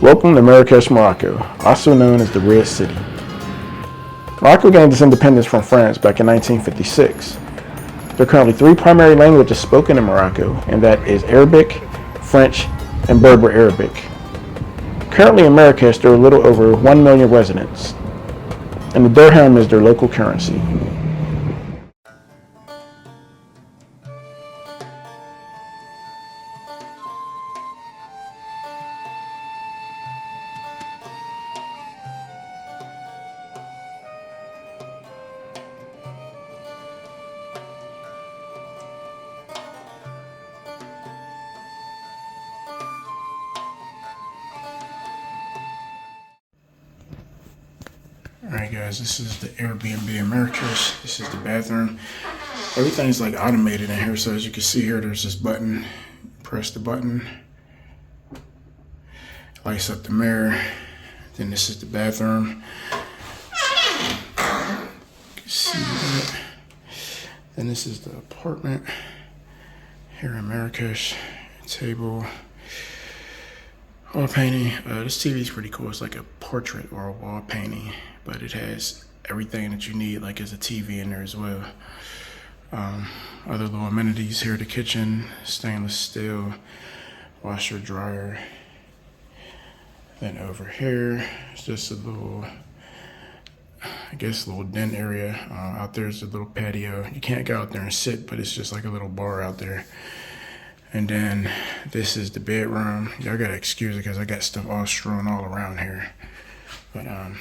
Welcome to Marrakesh, Morocco, also known as the Red City. Morocco gained its independence from France back in 1956. There are currently 3 primary languages spoken in Morocco, and that is Arabic, French, and Berber Arabic. Currently in Marrakesh, there are a little over 1 million residents, and the dirham is their local currency. Alright guys, this is the Airbnb in Marrakesh. This is the bathroom. Everything's like automated in here, so as you can see here, there's this button. Press the button. Lights up the mirror. Then this is the bathroom. You can see that. Then this is the apartment here in Marrakesh. Table. Wall painting. This TV is pretty cool. It's like a portrait or a wall painting, but it has everything that you need, like there's a TV in there as well. Other little amenities here, the kitchen, stainless steel, washer, dryer. Then over here, it's just a little, I guess, a little den area. Out there's a little patio. You can't go out there and sit, but it's just like a little bar out there. And then this is the bedroom. Y'all gotta excuse it because I got stuff all strewn all around here. But you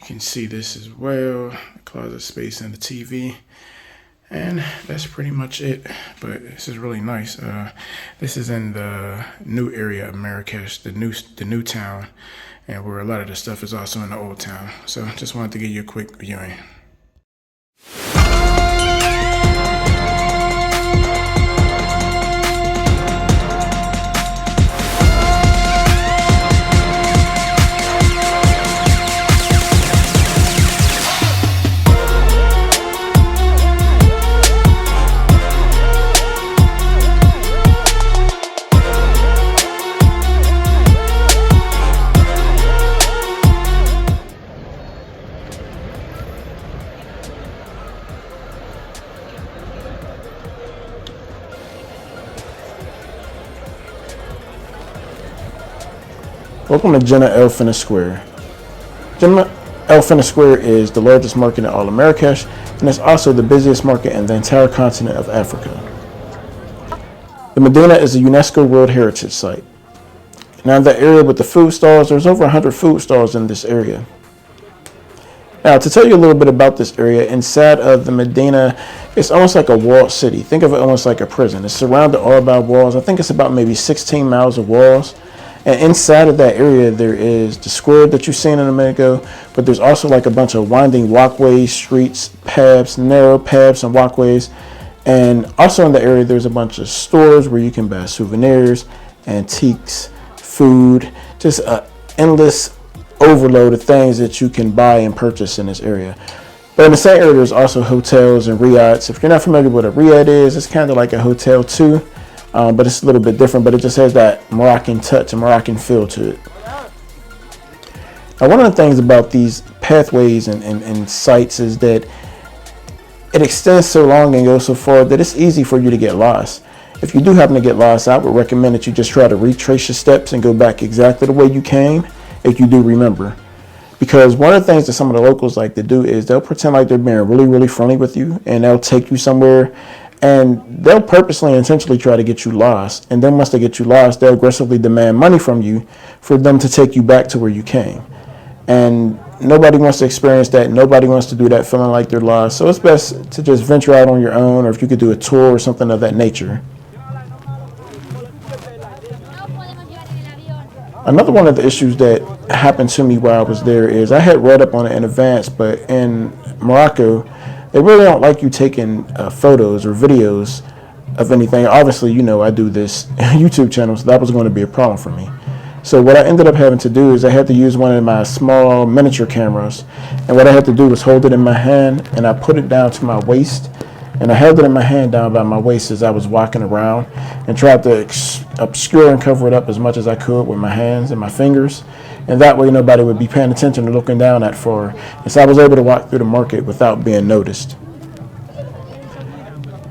can see this as well, the closet space and the TV. And that's pretty much it. But this is really nice. This is in the new area of Marrakesh, the new town, and where a lot of the stuff is also in the old town. So just wanted to give you a quick viewing. Welcome to Jemma El FNA Square. Jemma El FNA Square is the largest market in all of Marrakesh, and it's also the busiest market in the entire continent of Africa. The Medina is a UNESCO World Heritage Site. Now in that area with the food stalls, there's over 100 food stalls in this area. Now to tell you a little bit about this area, inside of the Medina, it's almost like a walled city. Think of it almost like a prison. It's surrounded all by walls. I think it's about maybe 16 miles of walls. And inside of that area, there is the square that you've seen in a minute ago, but there's also like a bunch of winding walkways, streets, paths, narrow paths and walkways. And also in the area, there's a bunch of stores where you can buy souvenirs, antiques, food, just an endless overload of things that you can buy and purchase in this area. But in the same area, there's also hotels and riads. If you're not familiar with what a riad is, it's kind of like a hotel too. But it's a little bit different, but it just has that Moroccan touch and Moroccan feel to it. Now, one of the things about these pathways and sites is that it extends so long and goes so far that it's easy for you to get lost. If you do happen to get lost, I would recommend that you just try to retrace your steps and go back exactly the way you came, if you do remember. Because one of the things that some of the locals like to do is they'll pretend like they're being really, really friendly with you, and they'll take you somewhere. And they'll purposely and intentionally try to get you lost. And then once they get you lost, they'll aggressively demand money from you for them to take you back to where you came. And nobody wants to experience that. Nobody wants to do that feeling like they're lost. So it's best to just venture out on your own, or if you could do a tour or something of that nature. Another one of the issues that happened to me while I was there is I had read up on it in advance, but in Morocco, they really don't like you taking photos or videos of anything. Obviously, you know, I do this YouTube channel, so that was going to be a problem for me. So what I ended up having to do is I had to use one of my small miniature cameras. And what I had to do was hold it in my hand, and I put it down to my waist. and I held it in my hand down by my waist as I was walking around and tried to obscure and cover it up as much as I could with my hands and my fingers, and that way nobody would be paying attention or looking down that far, and so I was able to walk through the market without being noticed.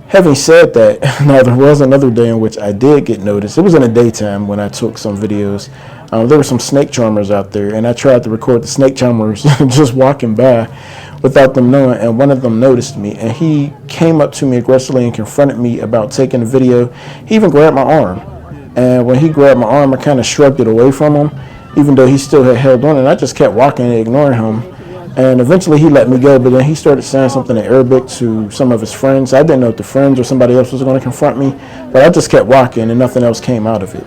Having said that, now there was another day in which I did get noticed. It was in the daytime when I took some videos. There were some snake charmers out there, and I tried to record the snake charmers just walking by without them knowing, and one of them noticed me, and he came up to me aggressively and confronted me about taking a video. He even grabbed my arm, and when he grabbed my arm, I kind of shrugged it away from him, even though he still had held on, and I just kept walking and ignoring him. And eventually he let me go, but then he started saying something in Arabic to some of his friends. I didn't know if the friends or somebody else was going to confront me, but I just kept walking and nothing else came out of it.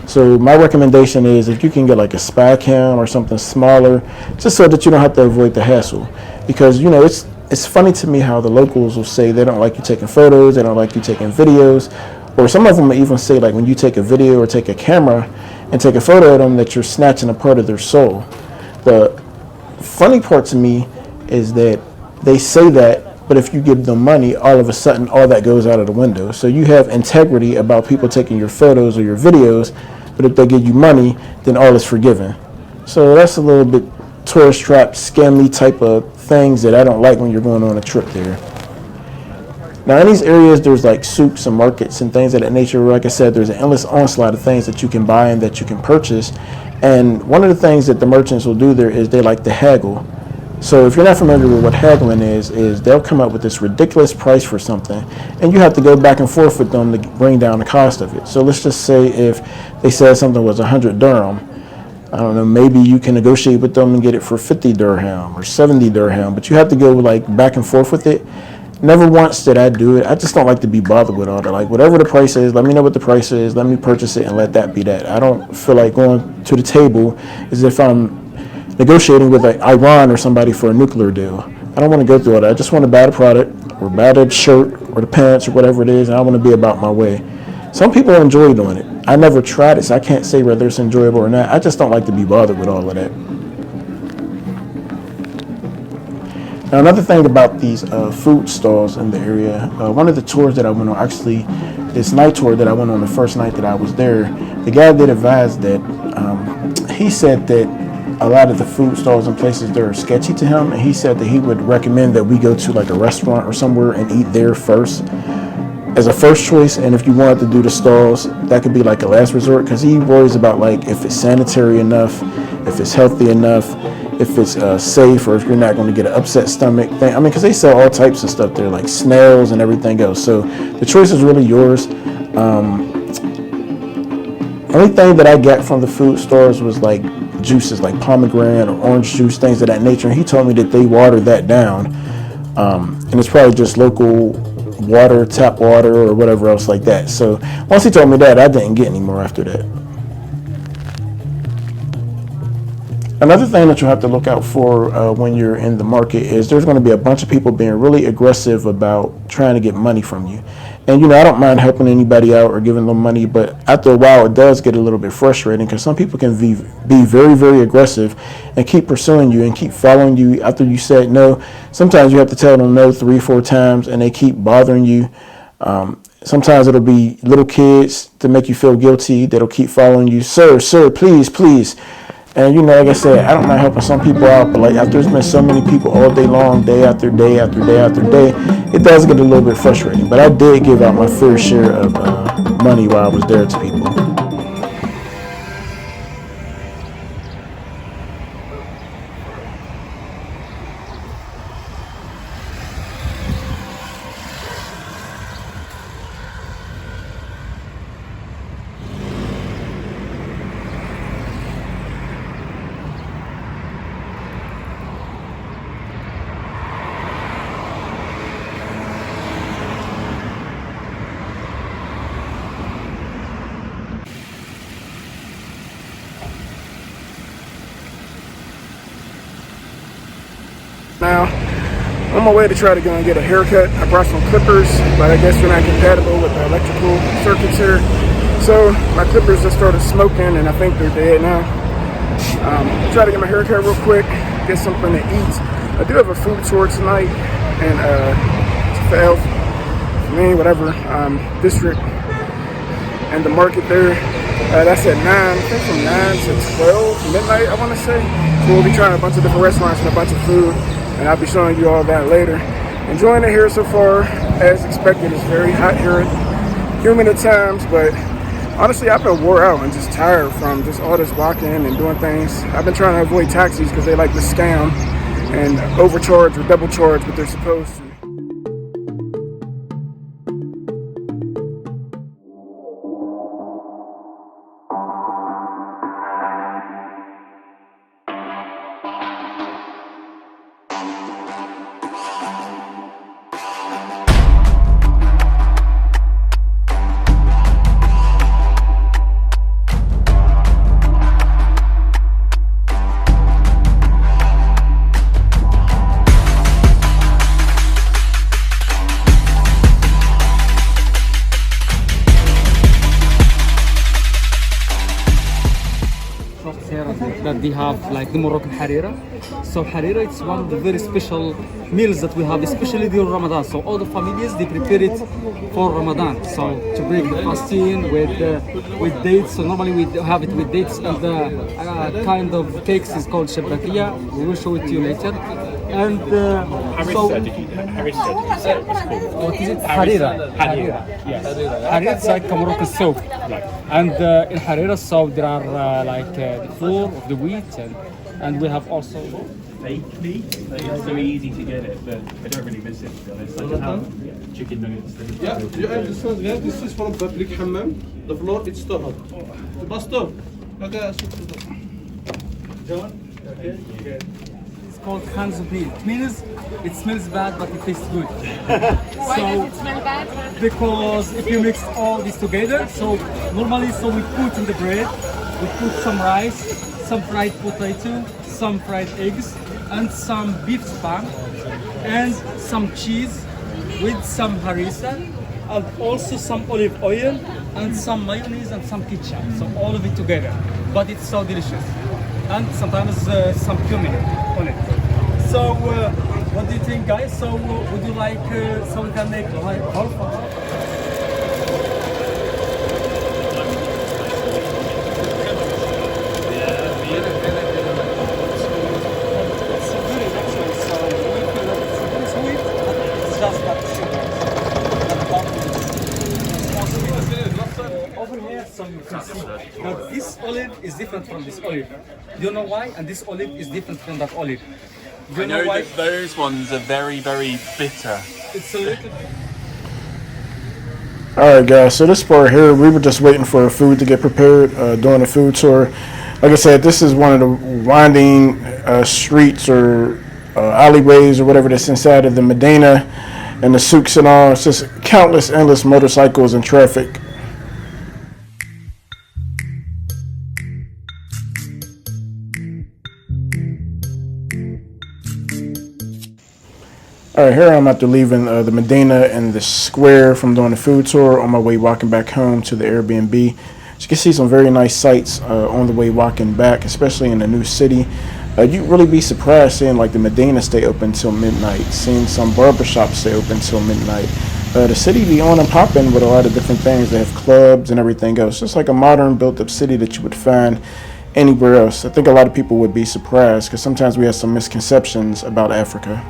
So my recommendation is if you can get like a spy cam or something smaller, just so that you don't have to avoid the hassle. Because, you know, it's funny to me how the locals will say they don't like you taking photos, they don't like you taking videos, or some of them will even say like when you take a video or take a camera and take a photo of them that you're snatching a part of their soul. The funny part to me is that they say that, but if you give them money, all of a sudden all that goes out of the window. So you have integrity about people taking your photos or your videos, but if they give you money, then all is forgiven. So that's a little bit tourist trap, scammy type of things that I don't like when you're going on a trip there. Now in these areas, there's like souks and markets and things of that nature. Like I said, there's an endless onslaught of things that you can buy and that you can purchase. And one of the things that the merchants will do there is they like to haggle. So if you're not familiar with what haggling is they'll come up with this ridiculous price for something, and you have to go back and forth with them to bring down the cost of it. So let's just say if they said something was 100 dirham, I don't know, maybe you can negotiate with them and get it for 50 dirham or 70 dirham, but you have to go like back and forth with it. Never once did I do it. I just don't like to be bothered with all that. Like, whatever the price is, let me know what the price is, let me purchase it, and let that be that. I don't feel like going to the table as if I'm negotiating with like Iran or somebody for a nuclear deal. I don't want to go through all that. I just want to buy the product or buy the shirt or the pants or whatever it is, and I want to be about my way. Some people enjoy doing it. I never tried it, so I can't say whether it's enjoyable or not. I just don't like to be bothered with all of that. Now, another thing about these food stalls in the area, one of the tours that I went on, actually this night tour that I went on the first night that I was there, the guy did advise that he said that a lot of the food stalls and places there are sketchy to him, and he said that he would recommend that we go to like a restaurant or somewhere and eat there first as a first choice, and if you wanted to do the stalls, that could be like a last resort, because he worries about like if it's sanitary enough, if it's healthy enough, if it's safe, or if you're not going to get an upset stomach thing. I mean, because they sell all types of stuff there, like snails and everything else. So the choice is really yours. Only thing that I got from the food stores was like juices, like pomegranate or orange juice, things of that nature. And he told me that they water that down, and it's probably just local water, tap water, or whatever else like that. So once he told me that, I didn't get any more after that. Another thing that you have to look out for when you're in the market is there's going to be a bunch of people being really aggressive about trying to get money from you. And, you know, I don't mind helping anybody out or giving them money, but after a while it does get a little bit frustrating, because some people can be very, very aggressive and keep pursuing you and keep following you after you said no. Sometimes you have to tell them no 3-4 times and they keep bothering you. Sometimes it'll be little kids to make you feel guilty that'll keep following you. Sir, please, please. And, you know, like I said, I don't mind helping some people out, but like after there's been so many people all day long, day after day after day after day, it does get a little bit frustrating. But I did give out my fair share of money while I was there to people. Now, on my way to try to go and get a haircut. I brought some clippers, but I guess they're not compatible with the electrical circuits here. So my clippers just started smoking, and I think they're dead now. Try to get my haircut real quick, get something to eat. I do have a food tour tonight, and for health. whatever, district, and the market there. That's at 9, I think from 9 to 12 midnight, I want to say. So we'll be trying a bunch of different restaurants and a bunch of food, and I'll be showing you all that later. Enjoying it here so far, as expected. It's very hot here, humid at times, but honestly, I've been wore out and just tired from just all this walking and doing things. I've been trying to avoid taxis because they like to scam and overcharge or double charge what they're supposed to. That they have like the Moroccan harira. So harira, it's one of the very special meals that we have, especially during Ramadan. So all the families, they prepare it for Ramadan. So to break the fasting with dates. So normally we have it with dates, and the kind of cakes is called shabrakia. We will show it to you later. And what is it? Harira. Harira. Yes. Harira is like a Moroccan soup. And in harira soup there are like the flour of the wheat, and we have also fake meat. It's so easy to get it, but I don't really miss it, to be honest. I just have chicken nuggets. Yeah, you understand? Yeah, this is from public hammam. The floor it's stirred. The pasta. Okay, John? Okay. Yeah. it's called khanzubir. It means it smells bad, but it tastes good. Why does it smell bad? Because if you mix all this together, so normally, so we put in the bread, we put some rice, some fried potato, some fried eggs, and some beef spam, and some cheese with some harissa, and also some olive oil, and some mayonnaise and some ketchup. So all of it together, but it's so delicious. And sometimes some cumin on it. So what do you think, guys? So would you like so we can make like over here, so you can see that this olive is different from this olive. Do you know why? And this olive is different from that olive. Do you I know why? that those ones are very, very bitter. It's a little. Alright guys, so this part here, we were just waiting for food to get prepared during the food tour. Like I said, this is one of the winding streets or alleyways or whatever that's inside of the Medina and the souks and all. It's just countless, endless motorcycles and traffic. Alright, here I'm after leaving the Medina and the square from doing the food tour, on my way walking back home to the Airbnb. So you can see some very nice sights on the way walking back, especially in the new city. You'd really be surprised seeing like the Medina stay open till midnight, seeing some barbershops stay open till midnight. The city be on and popping with a lot of different things. They have clubs and everything else. Just like a modern built up city that you would find anywhere else. I think a lot of people would be surprised because sometimes we have some misconceptions about Africa.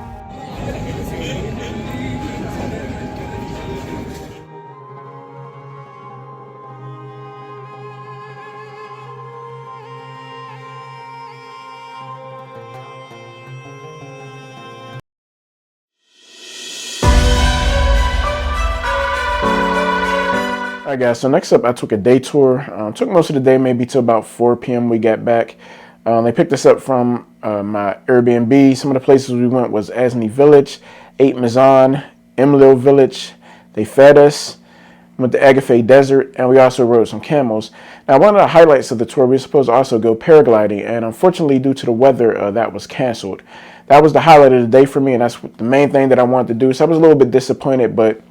Alright guys, so next up I took a day tour. Took most of the day, maybe till about 4 p.m. we got back. They picked us up from my Airbnb. Some of the places we went was Asni Village, 8 Mazan, Emlil Village. They fed us, went to Agafay Desert, and we also rode some camels. Now one of the highlights of the tour, we were supposed to also go paragliding, and unfortunately due to the weather, that was canceled. That was the highlight of the day for me, and that's the main thing that I wanted to do. So I was a little bit disappointed, but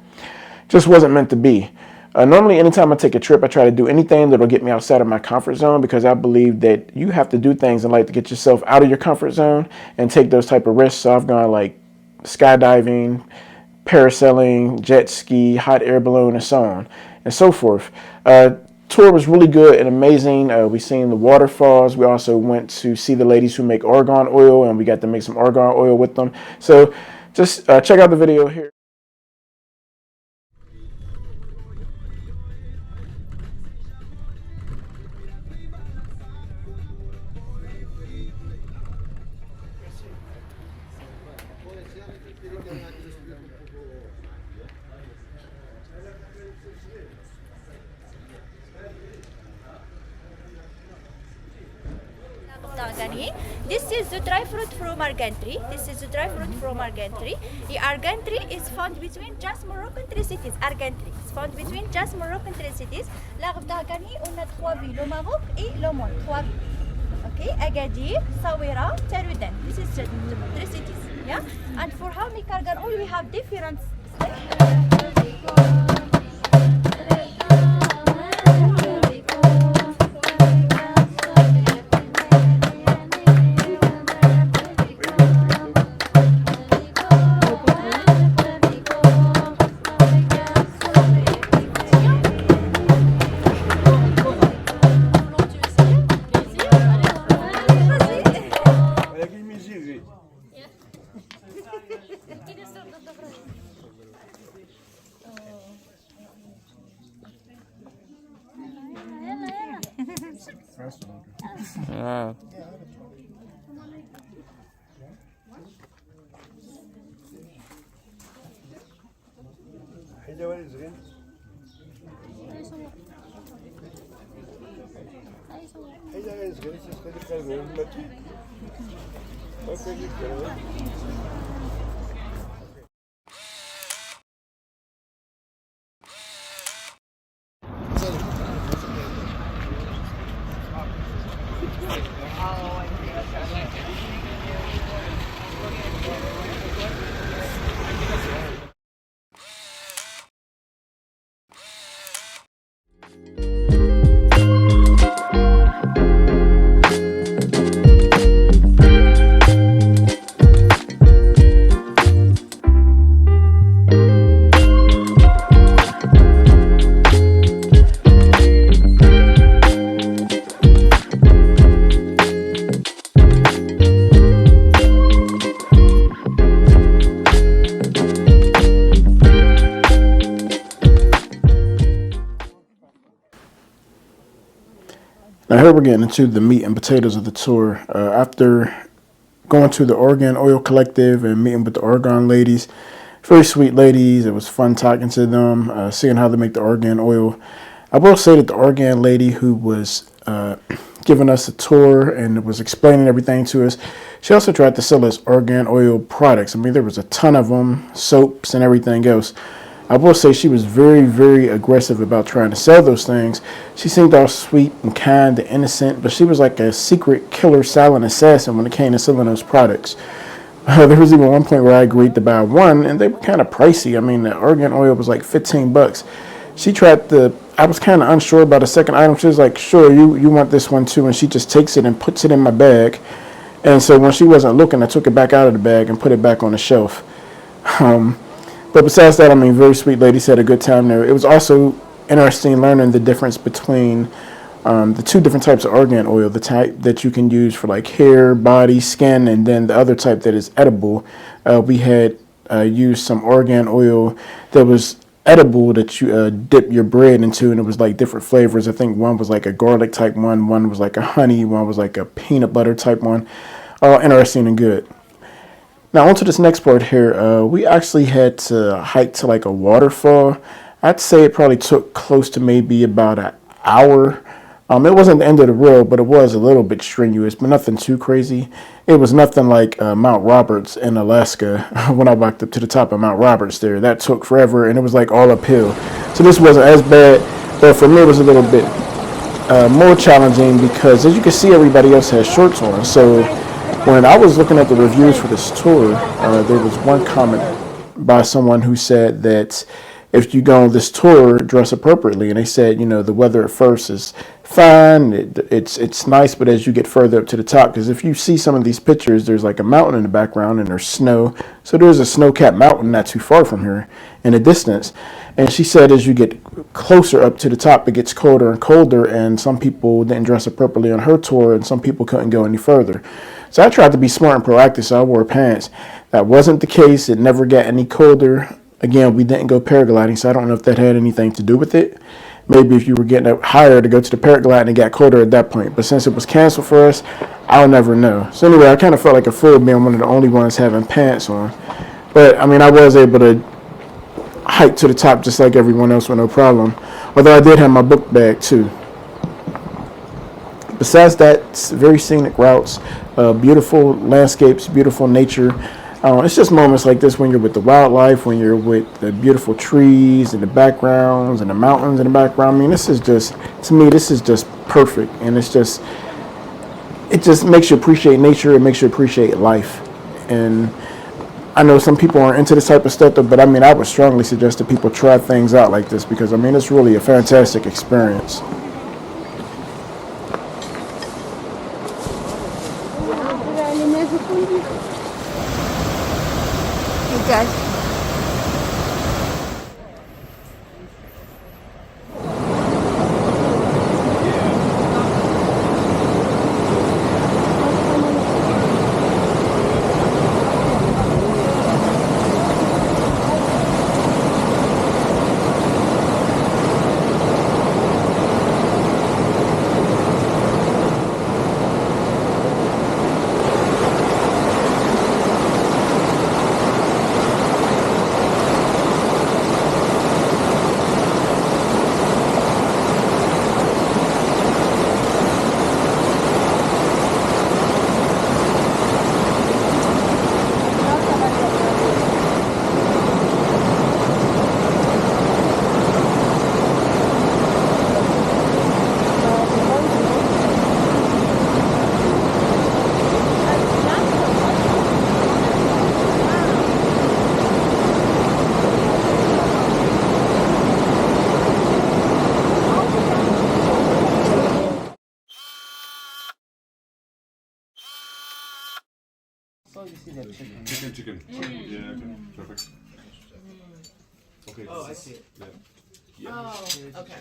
just wasn't meant to be. Normally, anytime I take a trip, I try to do anything that'll get me outside of my comfort zone because I believe that you have to do things in life to get yourself out of your comfort zone and take those type of risks. So I've gone like skydiving, parasailing, jet ski, hot air balloon, and so on and so forth. Tour was really good and amazing. We seen the waterfalls. We also went to see the ladies who make argan oil, and we got to make some argan oil with them. So just check out the video here. This is the dry fruit from Argentry. This is the dry fruit from Argentry. The Argentry is found between just Moroccan three cities. Argentry is found between just Moroccan three cities. L'arbre d'Argentry, on a trois villes, le Maroc et le Monde. Trois villes. Okay, Agadir, Sawira, Taroudant. This is the three cities. Yeah. And for how make argan oil, we have different. Now here we're getting into the meat and potatoes of the tour. After going to the Argan Oil Collective and meeting with the Argan ladies, very sweet ladies. It was fun talking to them, seeing how they make the argan oil. I will say that the argan lady who was giving us a tour and was explaining everything to us, she also tried to sell us argan oil products. I mean, there was a ton of them, soaps and everything else. I will say she was very, very aggressive about trying to sell those things. She seemed all sweet and kind and innocent, but she was like a secret killer silent assassin when it came to selling those products. There was even one point where I agreed to buy one, and they were kind of pricey. I mean, the argan oil was like 15 bucks. She tried to, I was kind of unsure about the second item. She was like, sure, you want this one too, and she just takes it and puts it in my bag. And so when she wasn't looking, I took it back out of the bag and put it back on the shelf. But besides that, I mean, very sweet ladies, had a good time there. It was also interesting learning the difference between the two different types of argan oil, the type that you can use for like hair, body, skin, and then the other type that is edible. We had used some argan oil that was edible that you dip your bread into, and it was like different flavors. I think one was like a garlic type one was like a honey, one was like a peanut butter type one. All interesting and good. Now onto this next part here. We actually had to hike to like a waterfall. I'd say it probably took close to maybe about an hour. It wasn't the end of the road, but it was a little bit strenuous, but nothing too crazy. It was nothing like Mount Roberts in Alaska. When I walked up to the top of Mount Roberts there, that took forever, and it was like all uphill. So this wasn't as bad, but for me it was a little bit more challenging because, as you can see, everybody else has shorts on. So when I was looking at the reviews for this tour, there was one comment by someone who said that if you go on this tour, dress appropriately. And they said, you know, the weather at first is fine, it's nice, but as you get further up to the top, because if you see some of these pictures, there's like a mountain in the background and there's snow. So there's a snow-capped mountain not too far from here in the distance. And she said as you get closer up to the top, it gets colder and colder, and some people didn't dress appropriately on her tour, and some people couldn't go any further. So I tried to be smart and proactive, so I wore pants. That wasn't the case. It never got any colder. Again, we didn't go paragliding, so I don't know if that had anything to do with it. Maybe if you were getting up higher to go to the paragliding, it got colder at that point. But since it was canceled for us, I'll never know. So anyway, I kind of felt like a fool being one of the only ones having pants on. But, I mean, I was able to hike to the top just like everyone else with no problem. Although I did have my book bag, too. Besides that, very scenic routes, beautiful landscapes, beautiful nature. It's just moments like this when you're with the wildlife, when you're with the beautiful trees and the backgrounds and the mountains in the background. I mean, this is just, to me, this is just perfect. And it just makes you appreciate nature. It makes you appreciate life. And I know some people aren't into this type of stuff, but I mean, I would strongly suggest that people try things out like this because, I mean, it's really a fantastic experience. Chicken. Yeah, okay. Perfect. Okay. Oh, I see. Yeah. Oh, okay.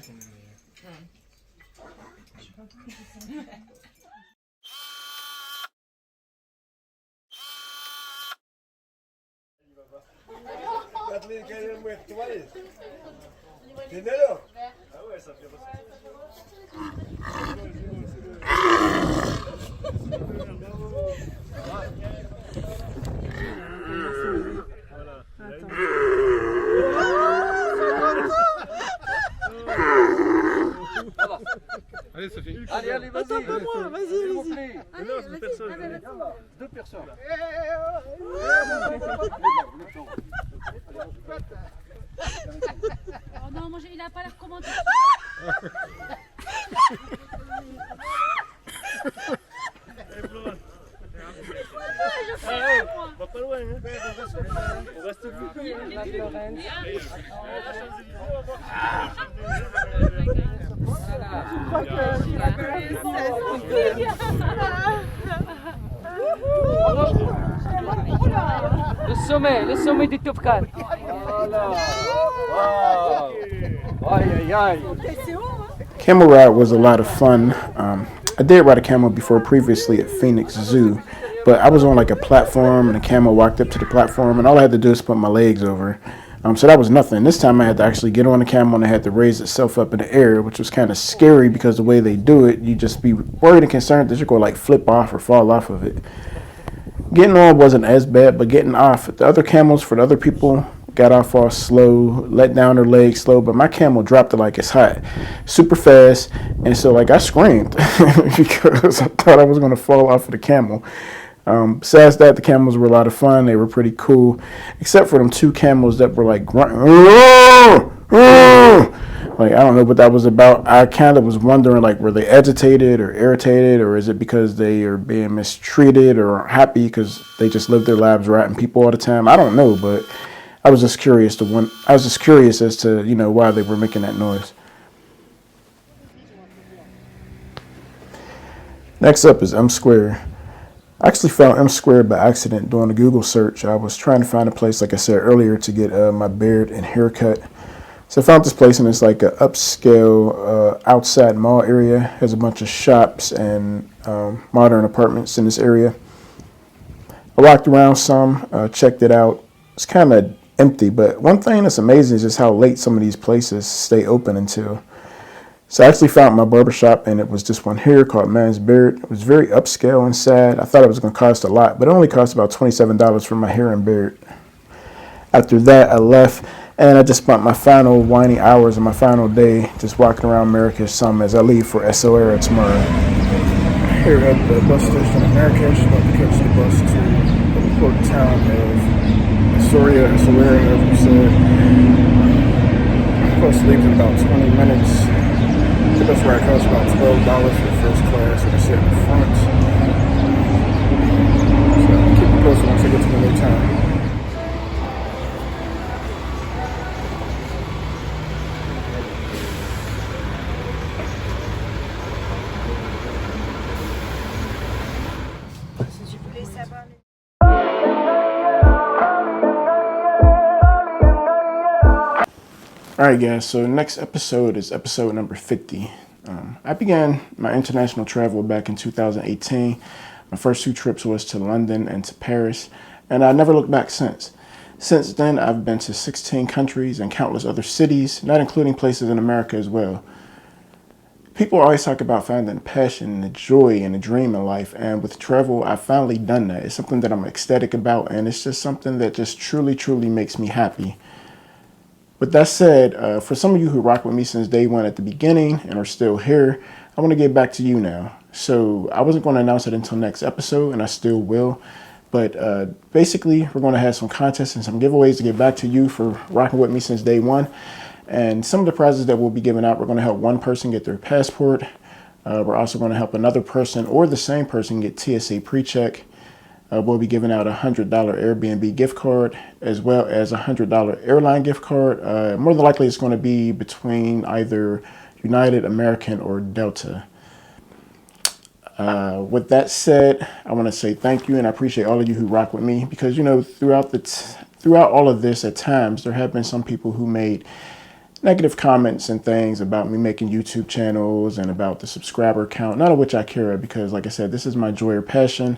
Allez, Sophie. Allez, allez, vas-y. Attends, pas moi, vas-y, S'il vous vas-y. plaît. Allez, vas-y. Deux personnes. Oh non, moi, il a pas l'air commenté. Va pas loin, hein. On reste Le sommet du Top 4. Voilà. Wow. Aïe, aïe, aïe. Camel ride was a lot of fun. I did ride a camel before previously at Phoenix Zoo, but I was on like a platform and a camel walked up to the platform and all I had to do was put my legs over. So that was nothing. This time I had to actually get on the camel and it had to raise itself up in the air, which was kind of scary because the way they do it, you just be worried and concerned that you're going to like flip off or fall off of it. Getting on wasn't as bad, but getting off, the other camels for the other people got off all slow, let down their legs slow, but my camel dropped it like it's hot, super fast, and so like I screamed because I thought I was going to fall off of the camel. Besides that, the camels were a lot of fun. They were pretty cool, except for them two camels that were like grunting. Like, I don't know what that was about. I kind of was wondering, like, were they agitated or irritated, or is it because they are being mistreated or happy because they just live their lives riding people all the time? I don't know, but I was just curious as to, you know, why they were making that noise. Next up is M Square. I actually found M Square by accident doing a Google search. I was trying to find a place, like I said earlier, to get my beard and haircut. So I found this place, and it's like an upscale outside mall area. Has a bunch of shops and modern apartments in this area. I walked around some, checked it out. It's kind of empty, but one thing that's amazing is just how late some of these places stay open until. So I actually found my barbershop, and it was this one here called Man's Beard. It was very upscale inside. I thought it was going to cost a lot, but it only cost about $27 for my hair and beard. After that, I left, and I just spent my final whiny hours of my final day just walking around Marrakesh some as I leave for SOR tomorrow. Here at the bus station in Marrakesh, about to catch the bus to the port town of SOR, whatever you said. Bus leaves in about 20 minutes. The bus ride costs about $12 for first class, and I sit in the front. So I'll keep you posted once I get to the new town. Alright guys, so next episode is episode number 50. I began my international travel back in 2018. My first 2 trips was to London and to Paris, and I never looked back since. Since then, I've been to 16 countries and countless other cities, not including places in America as well. People always talk about finding the passion and the joy and the dream in life, and with travel, I've finally done that. It's something that I'm ecstatic about, and it's just something that just truly, truly makes me happy. With that said, for some of you who rock with me since day one at the beginning and are still here, I want to get back to you now. So I wasn't going to announce it until next episode, and I still will. But basically, we're going to have some contests and some giveaways to get back to you for rocking with me since day one. And some of the prizes that we'll be giving out, we're going to help one person get their passport. We're also going to help another person or the same person get TSA Pre-Check. We'll be giving out a $100 Airbnb gift card as well as a $100 airline gift card. More than likely, it's going to be between either United, American, or Delta. With that said, I want to say thank you, and I appreciate all of you who rock with me because, you know, throughout all of this, at times there have been some people who made negative comments and things about me making YouTube channels and about the subscriber count, none of which I care because, like I said, this is my joy or passion.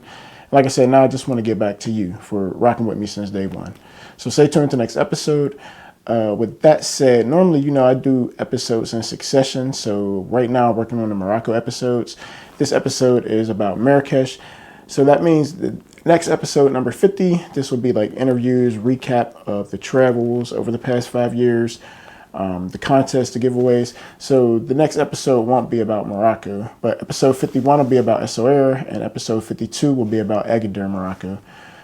Like I said, now I just want to get back to you for rocking with me since day one. So stay tuned to the next episode. With that said, normally, you know, I do episodes in succession. So right now I'm working on the Morocco episodes. This episode is about Marrakesh. So that means the next episode, number 50, this will be like interviews, recap of the travels over the past 5 years. The contest, the giveaways. So the next episode won't be about Morocco, but episode 51 will be about SOR, and episode 52 will be about Agadir, Morocco.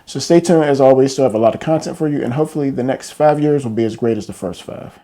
So stay tuned as always. Still have a lot of content for you, and hopefully the next 5 years will be as great as the first 5.